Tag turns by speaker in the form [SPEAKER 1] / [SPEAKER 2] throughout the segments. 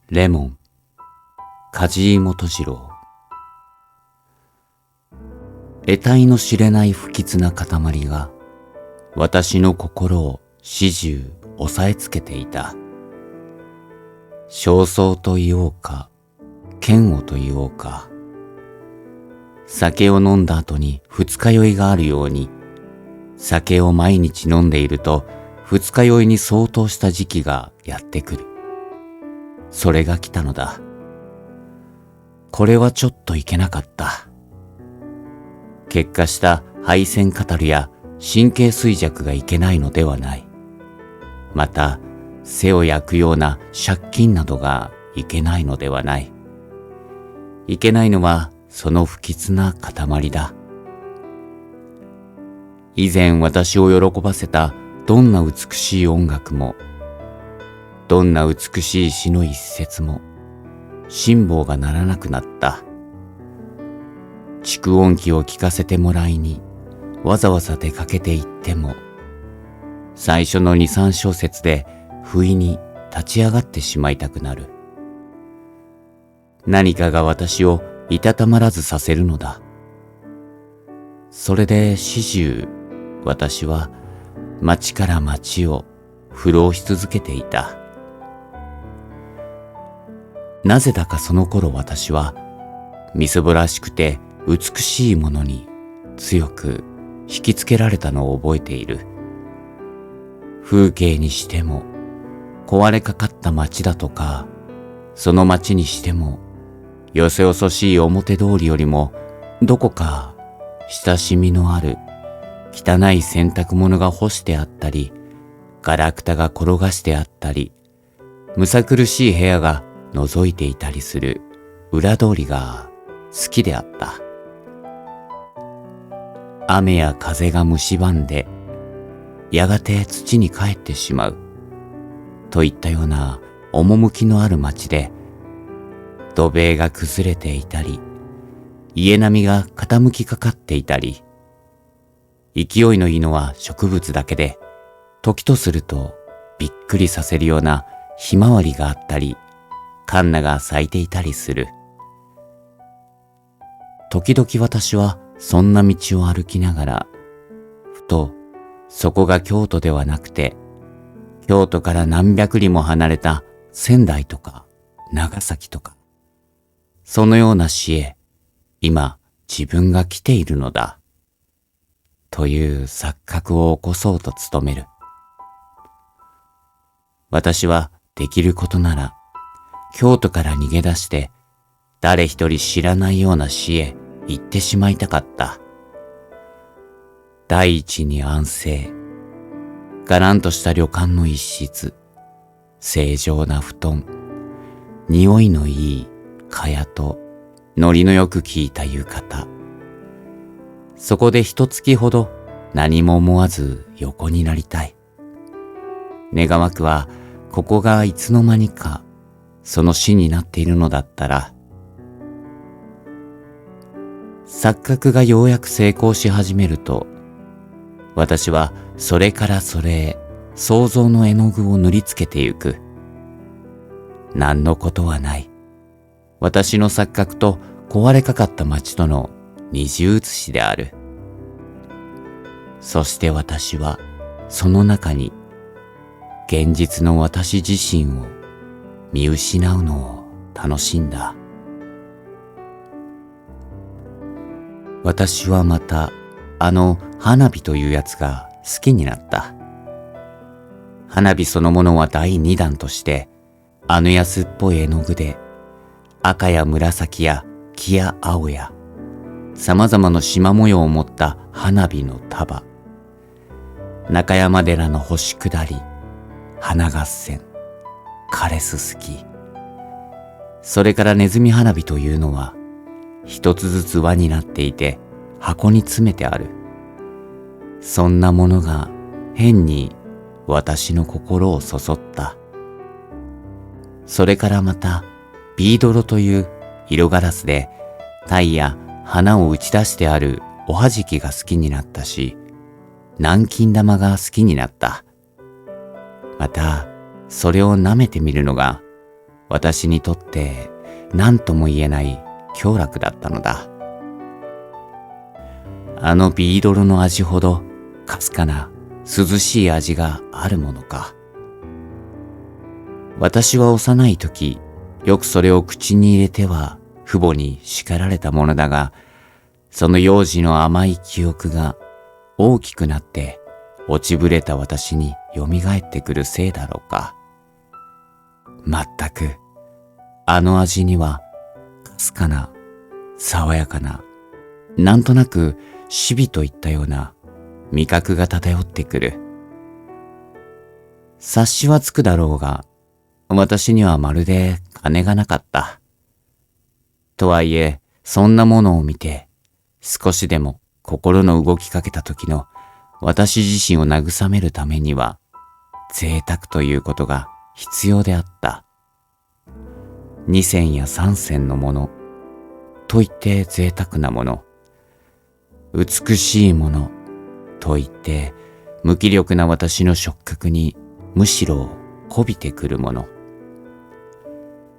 [SPEAKER 1] レモン、梶井基次郎。得体の知れない不吉な塊が私の心を始終押さえつけていた。焦燥と言おうか、嫌悪と言おうか。酒を飲んだ後に二日酔いがあるように、酒を毎日飲んでいると二日酔いに相当した時期がやってくる。それが来たのだ。これはちょっといけなかった。結果した配線カタルや神経衰弱がいけないのではない。また、背を焼くような借金などがいけないのではない。いけないのはその不吉な塊だ。以前私を喜ばせたどんな美しい音楽も、どんな美しい詩の一節も、辛抱がならなくなった。蓄音機を聞かせてもらいに、わざわざ出かけて行っても、最初の二三小節で不意に立ち上がってしまいたくなる。何かが私をいたたまらずさせるのだ。それで始終、私は街から街を浮浪し続けていた。なぜだかその頃私は、みすぼらしくて美しいものに強く引きつけられたのを覚えている。風景にしても、壊れかかった街だとか、その街にしても、よそよそしい表通りよりも、どこか親しみのある、汚い洗濯物が干してあったり、ガラクタが転がしてあったり、むさ苦しい部屋が覗いていたりする裏通りが好きであった。雨や風が蝕んで、やがて土に帰ってしまう、といったような趣のある街で、土塀が崩れていたり、家並みが傾きかかっていたり、勢いのいいのは植物だけで、時とするとびっくりさせるようなひまわりがあったり、カンナが咲いていたりする。時々私はそんな道を歩きながら、ふとそこが京都ではなくて、京都から何百里も離れた仙台とか長崎とか、そのような市へ今自分が来ているのだ、という錯覚を起こそうと努める。私はできることなら、京都から逃げ出して、誰一人知らないような市へ行ってしまいたかった。第一に安静、がらんとした旅館の一室、正常な布団、匂いのいい蚊帳と、ノリのよく効いた浴衣。そこで一月ほど何も思わず横になりたい。願わくは、ここがいつの間にか、その死になっているのだったら、錯覚がようやく成功し始めると、私はそれからそれへ想像の絵の具を塗りつけてゆく。何のことはない。私の錯覚と壊れかかった街との二重写しである。そして私はその中に現実の私自身を見失うのを楽しんだ。私はまたあの花火というやつが好きになった。花火そのものは第二弾として、あの安っぽい絵の具で赤や紫や黄や青や様々な縞模様を持った花火の束、中山寺の星下り、花合戦、枯れすすき、それからネズミ花火というのは一つずつ輪になっていて箱に詰めてある。そんなものが変に私の心をそそった。それからまたビードロという色ガラスで鯛や花を打ち出してあるおはじきが好きになったし、南京玉が好きになった。またそれを舐めてみるのが私にとって何とも言えない享楽だったのだ。あのビードロの味ほどかすかな涼しい味があるものか。私は幼い時、よくそれを口に入れては父母に叱られたものだが、その幼児の甘い記憶が大きくなって落ちぶれた私に蘇ってくるせいだろうか。まったく、あの味にはかすかな、爽やかな、なんとなく死火といったような味覚が漂ってくる。察しはつくだろうが、私にはまるで金がなかった。とはいえ、そんなものを見て、少しでも心の動きかけた時の私自身を慰めるためには、贅沢ということが必要であった。2銭や3銭のもの、と言って贅沢なもの、美しいもの、と言って無気力な私の触覚にむしろ媚びてくるもの。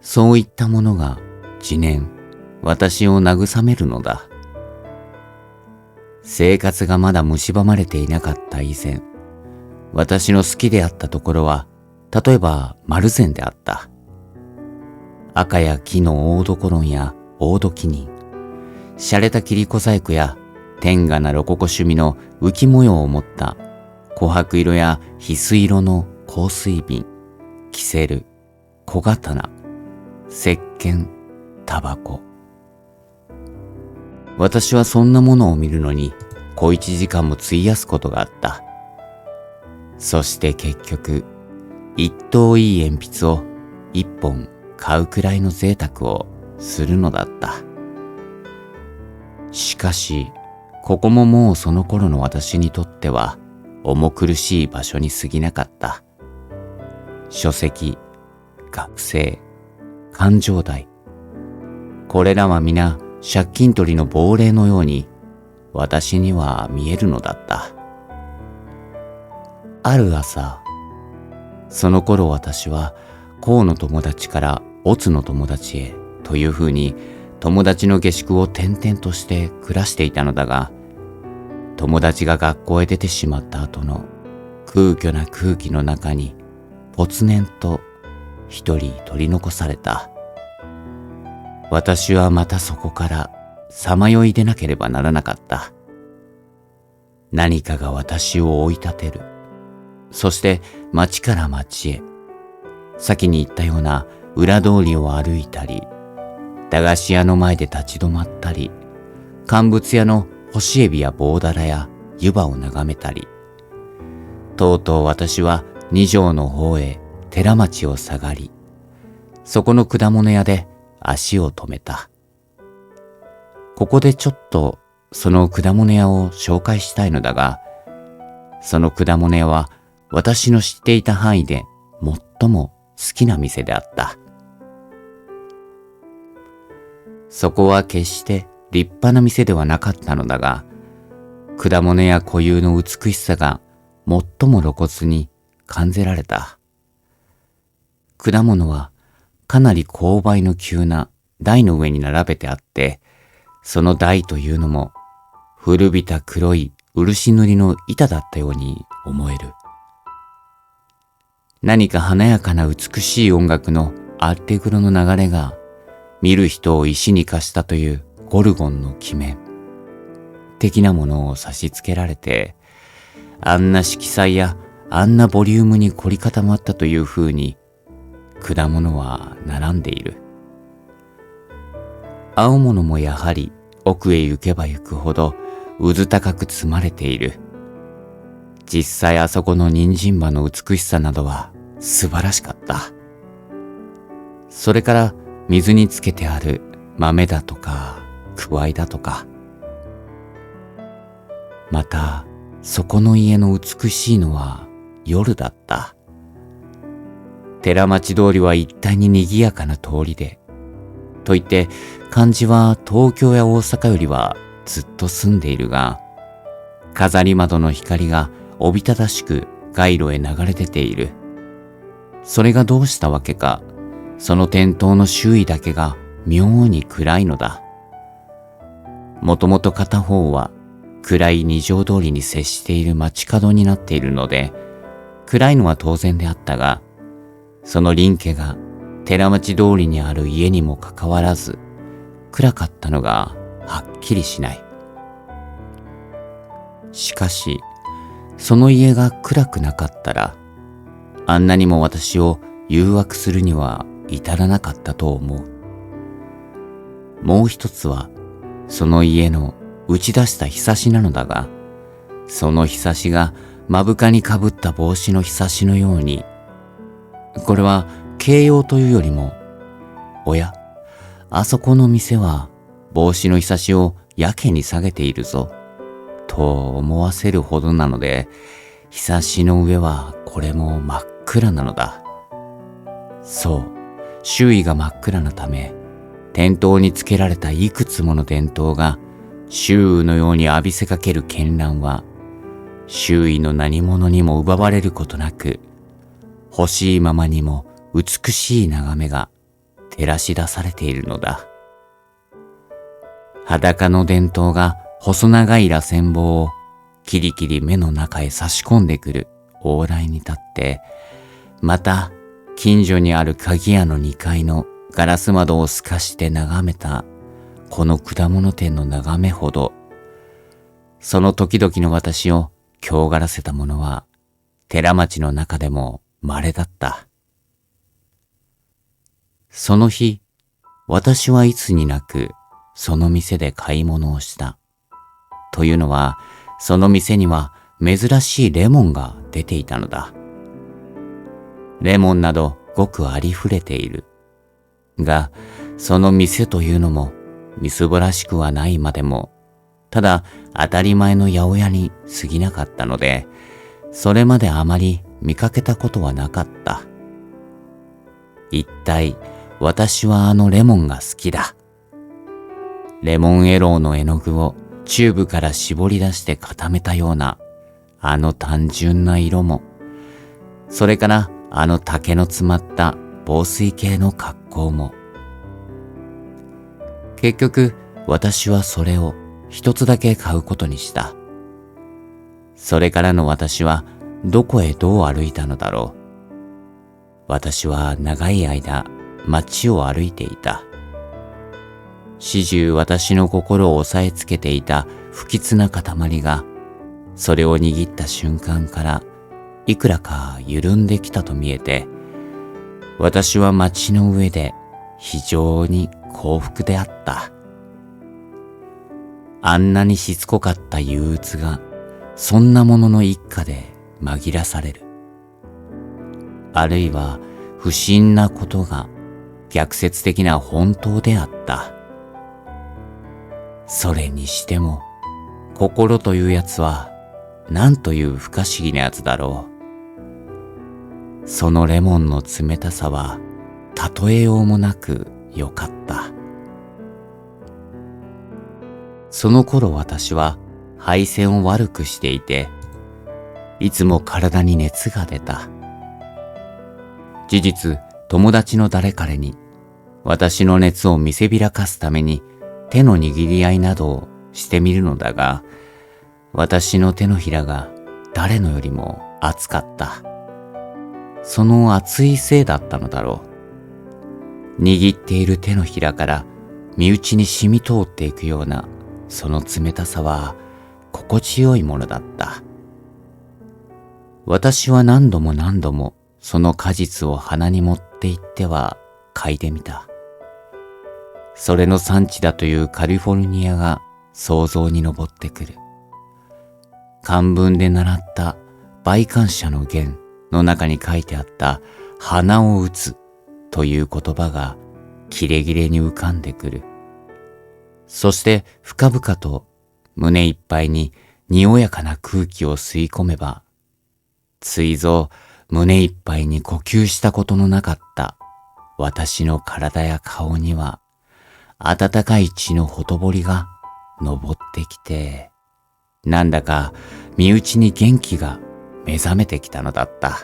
[SPEAKER 1] そういったものが次年、私を慰めるのだ。生活がまだ蝕まれていなかった以前、私の好きであったところは、例えば丸善であった。赤や木の大所や大戸木人、洒落た切子細工や天下なロココ趣味の浮き模様を持った琥珀色や翡翠色の香水瓶、キセル、小刀、石鹸、タバコ。私はそんなものを見るのに小一時間も費やすことがあった。そして結局、一等いい鉛筆を一本買うくらいの贅沢をするのだった。しかし、ここももうその頃の私にとっては重苦しい場所に過ぎなかった。書籍、学生、勘定代。これらは皆借金取りの亡霊のように私には見えるのだった。ある朝、その頃私は甲の友達から乙の友達へというふうに友達の下宿を転々として暮らしていたのだが、友達が学校へ出てしまった後の空虚な空気の中に没然と一人取り残された。私はまたそこからさまよい出なければならなかった。何かが私を追い立てる。そして町から町へ。先に言ったような裏通りを歩いたり、駄菓子屋の前で立ち止まったり、乾物屋の干しエビや棒だらや湯葉を眺めたり、とうとう私は二条の方へ寺町を下がり、そこの果物屋で足を止めた。ここでちょっとその果物屋を紹介したいのだが、その果物屋は私の知っていた範囲で最も好きな店であった。そこは決して立派な店ではなかったのだが、果物屋固有の美しさが最も露骨に感じられた。果物はかなり勾配の急な台の上に並べてあって、その台というのも古びた黒い漆塗りの板だったように思える。何か華やかな美しい音楽のアルテグロの流れが見る人を石に化したというゴルゴンの鬼面的なものを差し付けられて、あんな色彩やあんなボリュームに凝り固まったという風に果物は並んでいる。青物もやはり奥へ行けば行くほどうず高く積まれている。実際あそこの人参葉の美しさなどは素晴らしかった。それから水につけてある豆だとかくわいだとか、またそこの家の美しいのは夜だった。寺町通りは一帯に賑やかな通りで、といって漢字は東京や大阪よりはずっと住んでいるが、飾り窓の光がおびただしく街路へ流れ出ている。それがどうしたわけか、その店頭の周囲だけが妙に暗いのだ。もともと片方は暗い二条通りに接している街角になっているので、暗いのは当然であったが、その林家が寺町通りにある家にもかかわらず、暗かったのがはっきりしない。しかし、その家が暗くなかったら、あんなにも私を誘惑するには至らなかったと思う。もう一つは、その家の打ち出したひさしなのだが、そのひさしが目深にかぶった帽子のひさしのように、これは形容というよりも、おや、あそこの店は帽子のひさしをやけに下げているぞ、と思わせるほどなので、ひさしの上はこれも真っ暗なのだ。そう、周囲が真っ暗なため、店頭につけられたいくつもの電灯が周囲のように浴びせかける絢爛は、周囲の何者にも奪われることなく、欲しいままにも美しい眺めが照らし出されているのだ。裸の電灯が細長い螺旋棒をキリキリ目の中へ差し込んでくる往来に立って、また近所にある鍵屋の2階のガラス窓を透かして眺めたこの果物店の眺めほど、その時々の私を狂がらせたものは寺町の中でも稀だった。その日、私はいつになくその店で買い物をした。というのは、その店には珍しいレモンが出ていたのだ。レモンなどごくありふれている。が、その店というのもみすぼらしくはないまでも、ただ当たり前の八百屋に過ぎなかったので、それまであまり見かけたことはなかった。一体私はあのレモンが好きだ。レモンエローの絵の具をチューブから絞り出して固めたようなあの単純な色も、それからあの竹の詰まった防水系の格好も。結局私はそれを一つだけ買うことにした。それからの私はどこへどう歩いたのだろう。私は長い間街を歩いていた。始終私の心を押さえつけていた不吉な塊が、それを握った瞬間からいくらか緩んできたと見えて、私は街の上で非常に幸福であった。あんなにしつこかった憂鬱が、そんなものの一家で紛らされる。あるいは不審なことが逆説的な本当であった。それにしても、心というやつは、なんという不可思議なやつだろう。そのレモンの冷たさは、例えようもなくよかった。その頃私は配線を悪くしていて、いつも体に熱が出た。事実、友達の誰彼に、私の熱を見せびらかすために手の握り合いなどをしてみるのだが、私の手のひらが誰のよりも熱かった。その熱いせいだったのだろう。握っている手のひらから身内に染み通っていくようなその冷たさは心地よいものだった。私は何度も何度もその果実を鼻に持って行っては嗅いでみた。それの産地だというカリフォルニアが想像に上ってくる。漢文で習った梅感謝の言の中に書いてあった鼻を打つという言葉がキレキレに浮かんでくる。そして深々と胸いっぱいににおやかな空気を吸い込めば、ついぞ胸いっぱいに呼吸したことのなかった私の体や顔には温かい血のほとぼりが昇ってきて、なんだか身内に元気が目覚めてきたのだった。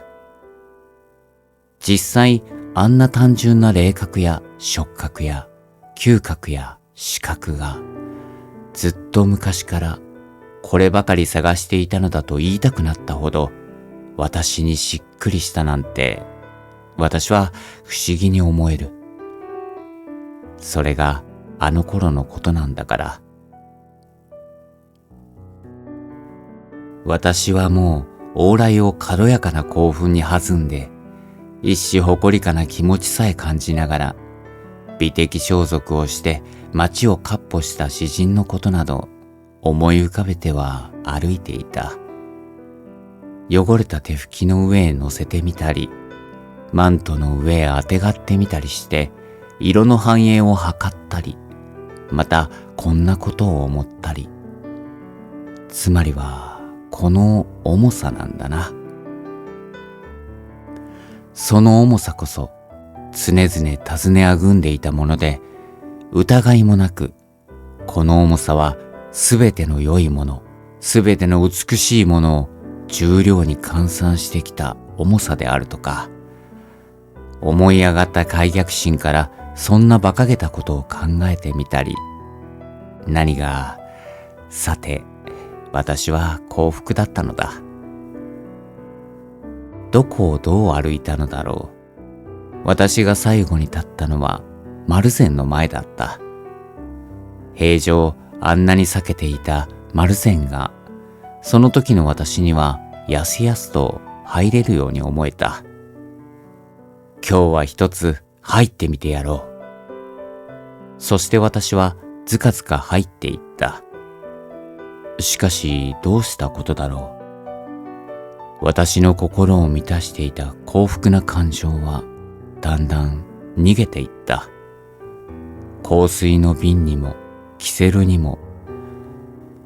[SPEAKER 1] 実際あんな単純な霊覚や触覚や嗅覚や視覚がずっと昔からこればかり探していたのだと言いたくなったほど私にしっくりしたなんて私は不思議に思える。それがあの頃のことなんだから。私はもう往来を軽やかな興奮に弾んで一種誇りかな気持ちさえ感じながら美的装束をして街を闊歩した詩人のことなど思い浮かべては歩いていた。汚れた手拭きの上へ乗せてみたり、マントの上へあてがってみたりして色の反映を測ったり、またこんなことを思ったり。つまりはこの重さなんだな。その重さこそ常々尋ねあぐんでいたもので、疑いもなくこの重さはすべての良いもの、すべての美しいものを重量に換算してきた重さであるとか、思い上がった快逆心からそんな馬鹿げたことを考えてみたり、何が、さて、私は幸福だったのだ。どこをどう歩いたのだろう。私が最後に立ったのは丸善の前だった。平常あんなに避けていた丸善が、その時の私にはやすやすと入れるように思えた。今日は一つ入ってみてやろう。そして私はずかずか入っていった。しかしどうしたことだろう。私の心を満たしていた幸福な感情はだんだん逃げていった。香水の瓶にもキセルにも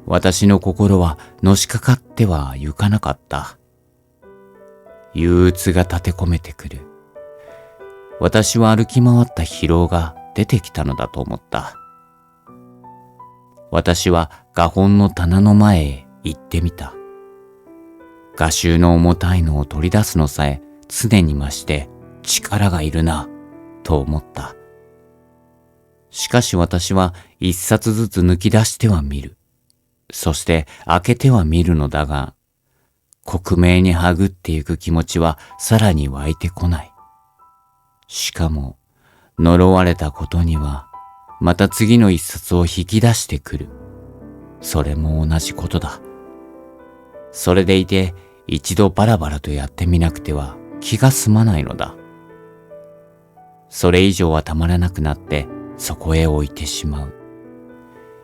[SPEAKER 1] 私の心はのしかかってはゆかなかった。憂鬱が立て込めてくる。私は歩き回った疲労が出てきたのだと思った。私は画本の棚の前へ行ってみた。画集の重たいのを取り出すのさえ常に増して力がいるなと思った。しかし私は一冊ずつ抜き出しては見る。そして開けては見るのだが、克明にはぐってゆく気持ちはさらに湧いてこない。しかも呪われたことにはまた次の一冊を引き出してくる。それも同じことだ。それでいて一度バラバラとやってみなくては気が済まないのだ。それ以上はたまらなくなってそこへ置いてしまう。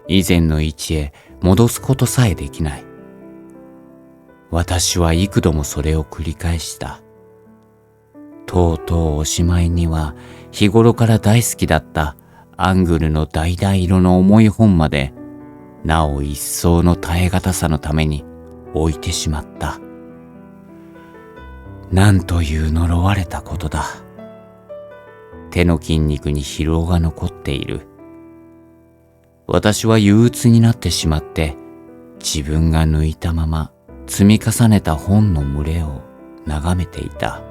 [SPEAKER 1] 以前の位置へ戻すことさえできない。私は幾度もそれを繰り返した。とうとうおしまいには日頃から大好きだったアングルの橙色の重い本までなお一層の耐え難さのために置いてしまった。なんという呪われたことだ。手の筋肉に疲労が残っている。私は憂鬱になってしまって自分が抜いたまま積み重ねた本の群れを眺めていた。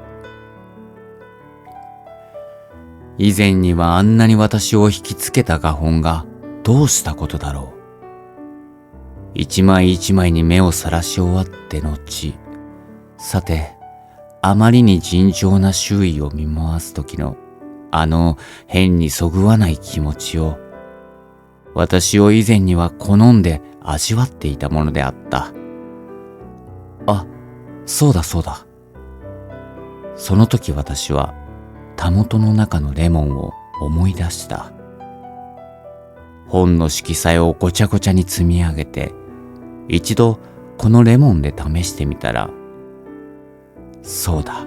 [SPEAKER 1] 以前にはあんなに私を引きつけた画本がどうしたことだろう。一枚一枚に目をさらし終わって後、さて、あまりに尋常な周囲を見回す時のあの変にそぐわない気持ちを、私を以前には好んで味わっていたものであった。あ、そうだそうだ。その時私はたもとの中のレモンを思い出した。本の色彩をごちゃごちゃに積み上げて、一度このレモンで試してみたら、そうだ。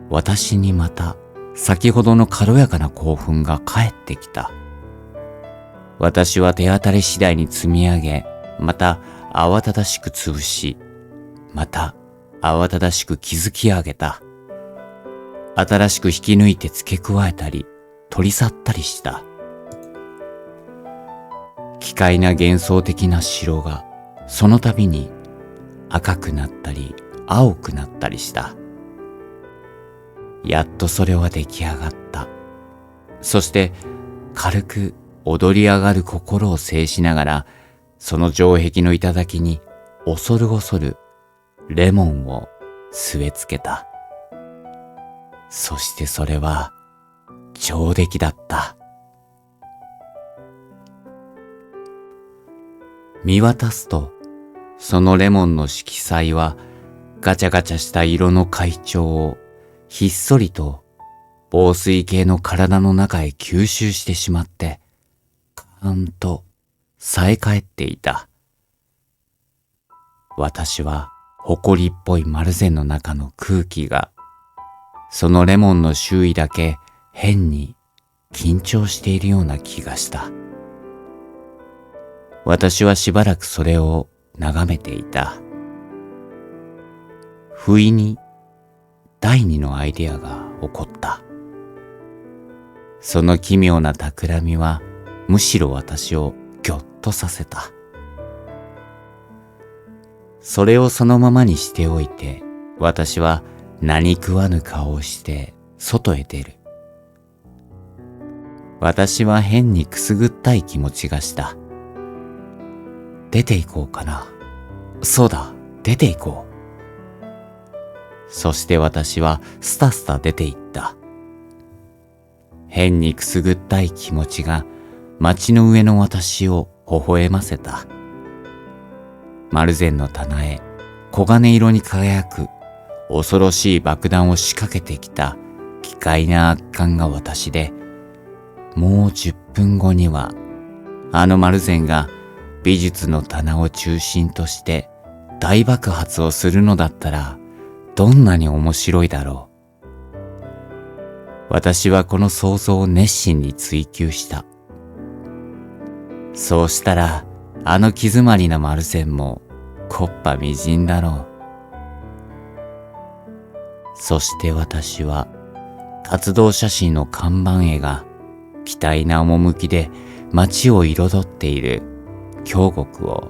[SPEAKER 1] 私にまた先ほどの軽やかな興奮が帰ってきた。私は手当たり次第に積み上げ、また慌ただしく潰し、また慌ただしく築き上げた。新しく引き抜いて付け加えたり、取り去ったりした。奇怪な幻想的な城が、その度に赤くなったり、青くなったりした。やっとそれは出来上がった。そして軽く踊り上がる心を制しながら、その城壁の頂に恐る恐るレモンを据え付けた。そしてそれは上出来だった。見渡すと、そのレモンの色彩はガチャガチャした色の海潮をひっそりと紡錘形の体の中へ吸収してしまって、カーンと冴え返っていた。私は埃っぽいマルゼンの中の空気が、そのレモンの周囲だけ変に緊張しているような気がした。私はしばらくそれを眺めていた。不意に第二のアイデアが起こった。その奇妙な企みはむしろ私をぎょっとさせた。それをそのままにしておいて、私は何食わぬ顔をして外へ出る。私は変にくすぐったい気持ちがした。出て行こうかな。そうだ、出て行こう。そして私はスタスタ出て行った。変にくすぐったい気持ちが街の上の私を微笑ませた。マルゼンの棚へ黄金色に輝く恐ろしい爆弾を仕掛けてきた奇怪な悪漢が私で、もう10分後にはあのマルゼンが美術の棚を中心として大爆発をするのだったらどんなに面白いだろう。私はこの想像を熱心に追求した。そうしたらあの気詰まりなマルゼンも木っ端みじんだろう。そして私は活動写真の看板絵が奇大な趣で街を彩っている京極を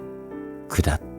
[SPEAKER 1] 下った。